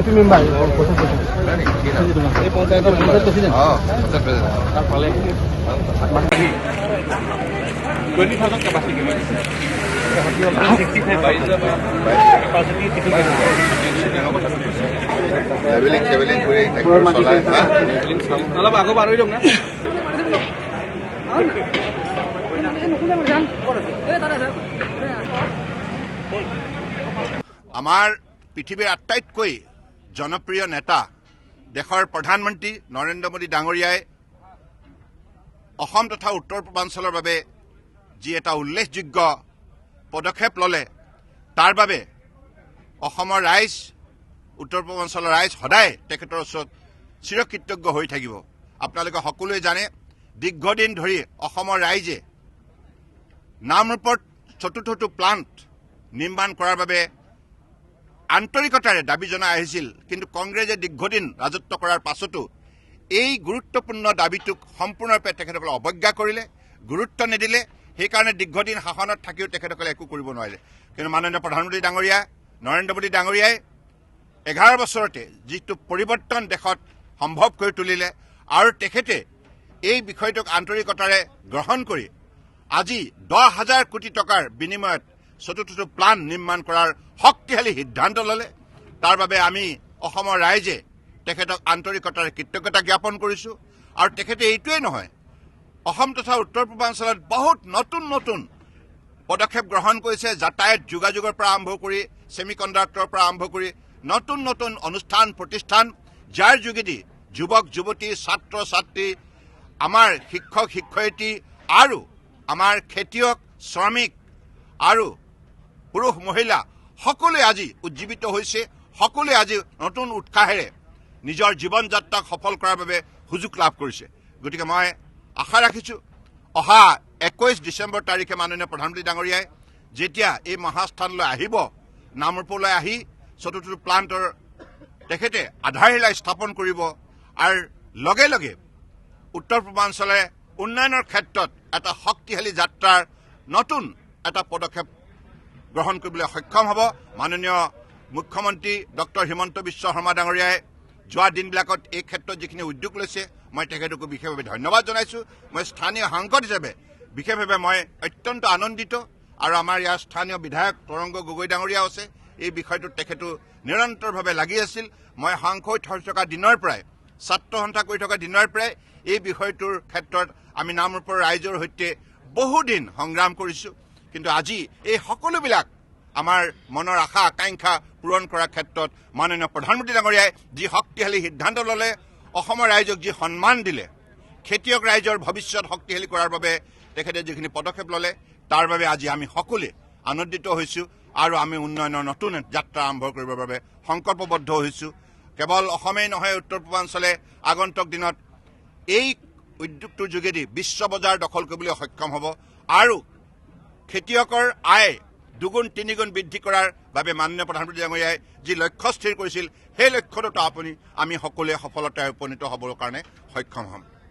AP member এই পঞ্চায়েতৰ president তাৰপৰে 20,000 capacity leveling কৰে ট্ৰাক্টৰ চলায় অলপ আগো পাৰ হই যাওক না আমাৰ পৃথিৱীৰ আটাইতকৈ জনপ্ৰিয় নেতা দেশৰ প্ৰধানমন্ত্ৰী নৰেন্দ্ৰ মোদী ডাঙৰীয়াই অসম তথা উত্তৰ পূৰ্বাঞ্চলৰ বাবে যি এটা উল্লেখযোগ্য পদক্ষেপ ল'লে তাৰ বাবে অসমৰ ৰাইজ উত্তৰ পূৰ্বাঞ্চলৰ ৰাইজ সদায় তেখেতৰ ওচৰত চিৰকৃতজ্ঞ হৈ থাকিব। আপোনালোকে সকলোৱে জানে দীৰ্ঘদিন ধৰি অসমৰ ৰাইজে নামৰূপত চতুৰ্থটো প্লাণ্ট নিৰ্মাণ কৰাৰ বাবে আন্তৰিকতাৰে দাবী জনাই আহিছিল, কিন্তু কংগ্ৰেছে দীৰ্ঘদিন ৰাজত্ব কৰাৰ পাছতো এই গুৰুত্বপূৰ্ণ দাবীটোক সম্পূৰ্ণৰূপে তেখেতসকলে অৱজ্ঞা কৰিলে, গুৰুত্ব নিদিলে। সেইকাৰণে দীৰ্ঘদিন শাসনত থাকিও তেখেতসকলে একো কৰিব নোৱাৰিলে। কিন্তু মাননীয় প্ৰধানমন্ত্ৰী ডাঙৰীয়া নৰেন্দ্ৰ মোদী ডাঙৰীয়াই 11 বছৰতে যিটো পৰিৱৰ্তন দেশত সম্ভৱ কৰি তুলিলে আৰু তেখেতে এই বিষয়টোক আন্তৰিকতাৰে গ্ৰহণ কৰি আজি 10,000 কোটি টকাৰ বিনিময়ত চতুৰ্থটো প্লাণ্ট নিৰ্মাণ কৰাৰ শক্তিশালী সিদ্ধান্ত ল'লে। তাৰ বাবে আমি অসমৰ ৰাইজে তেখেতক আন্তৰিকতাৰে কৃতজ্ঞতা জ্ঞাপন কৰিছোঁ। আৰু তেখেতে এইটোৱেই নহয়, অসম তথা উত্তৰ পূৰ্বাঞ্চলত বহুত নতুন নতুন পদক্ষেপ গ্ৰহণ কৰিছে। যাতায়াত যোগাযোগৰ পৰা আৰম্ভ কৰি ছেমিকণ্ডাক্টৰৰ পৰা আৰম্ভ কৰি নতুন নতুন অনুষ্ঠান প্ৰতিষ্ঠান, যাৰ যোগেদি যুৱক যুৱতী ছাত্ৰ ছাত্ৰী, আমাৰ শিক্ষক শিক্ষয়িত্ৰী আৰু আমাৰ খেতিয়ক শ্ৰমিক আৰু পুৰুষ মহিলা সকলোৱে আজি উজ্জীৱিত হৈছে। সকলোৱে আজি নতুন উৎসাহেৰে নিজৰ জীৱন যাত্ৰাক সফল কৰাৰ বাবে সুযোগ লাভ কৰিছে। গতিকে মই আশা ৰাখিছোঁ অহা 21 ডিচেম্বৰ তাৰিখে মাননীয় প্ৰধানমন্ত্ৰী ডাঙৰীয়াই যেতিয়া এই মহাস্থানলৈ আহিব, নামৰূপলৈ আহি চতুৰ্থটো প্লাণ্টৰ তেখেতে আধাৰশিলা স্থাপন কৰিব আৰু লগে লগে উত্তৰ পূৰ্বাঞ্চলে উন্নয়নৰ ক্ষেত্ৰত এটা শক্তিশালী যাত্ৰাৰ নতুন এটা পদক্ষেপ গ্ৰহণ কৰিবলৈ সক্ষম হ'ব। মাননীয় মুখ্যমন্ত্ৰী ডক্টৰ হিমন্ত বিশ্ব শৰ্মা ডাঙৰীয়াই যোৱা দিনবিলাকত এই ক্ষেত্ৰত যিখিনি উদ্যোগ লৈছে মই তেখেতকো বিশেষভাৱে ধন্যবাদ জনাইছোঁ। মই স্থানীয় সাংসদ হিচাপে বিশেষভাৱে মই অত্যন্ত আনন্দিত। আৰু আমাৰ ইয়াৰ স্থানীয় বিধায়ক তৰংগ গগৈ ডাঙৰীয়াও আছে, এই বিষয়টোত তেখেতো নিৰন্তৰভাৱে লাগি আছিল। মই সাংসদ হৈ থকা দিনৰ পৰাই, ছাত্ৰ সন্থা কৰি থকা দিনৰ পৰাই এই বিষয়টোৰ ক্ষেত্ৰত আমি নামৰূপৰ ৰাইজৰ সৈতে বহুদিন সংগ্ৰাম কৰিছোঁ। কিন্তু আজি এই সকলোবিলাক আমাৰ মনৰ আশা আকাংক্ষা পূৰণ কৰাৰ ক্ষেত্ৰত মাননীয় প্ৰধানমন্ত্ৰী ডাঙৰীয়াই যি শক্তিশালী সিদ্ধান্ত ল'লে, অসমৰ ৰাইজক যি সন্মান দিলে, খেতিয়ক ৰাইজৰ ভৱিষ্যত শক্তিশালী কৰাৰ বাবে তেখেতে যিখিনি পদক্ষেপ ল'লে, তাৰ বাবে আজি আমি সকলোৱে আনন্দিত হৈছোঁ আৰু আমি উন্নয়নৰ নতুন যাত্ৰা আৰম্ভ কৰিবৰ বাবে সংকল্পবদ্ধ হৈছোঁ। কেৱল অসমেই নহয়, উত্তৰ পূৰ্বাঞ্চলে আগন্তুক দিনত এই উদ্যোগটোৰ যোগেদি বিশ্ব বজাৰ দখল কৰিবলৈ সক্ষম হ'ব আৰু খেতিয়কৰ আয় দুগুণ তিনিগুণ বৃদ্ধি কৰাৰ বাবে মাননীয় প্ৰধানমন্ত্ৰী ডাঙৰীয়াই যি লক্ষ্য স্থিৰ কৰিছিল, সেই লক্ষ্যটোত আমি সকলোৱে সফলতাৰে উপনীত হ'বৰ কাৰণে সক্ষম হ'ম।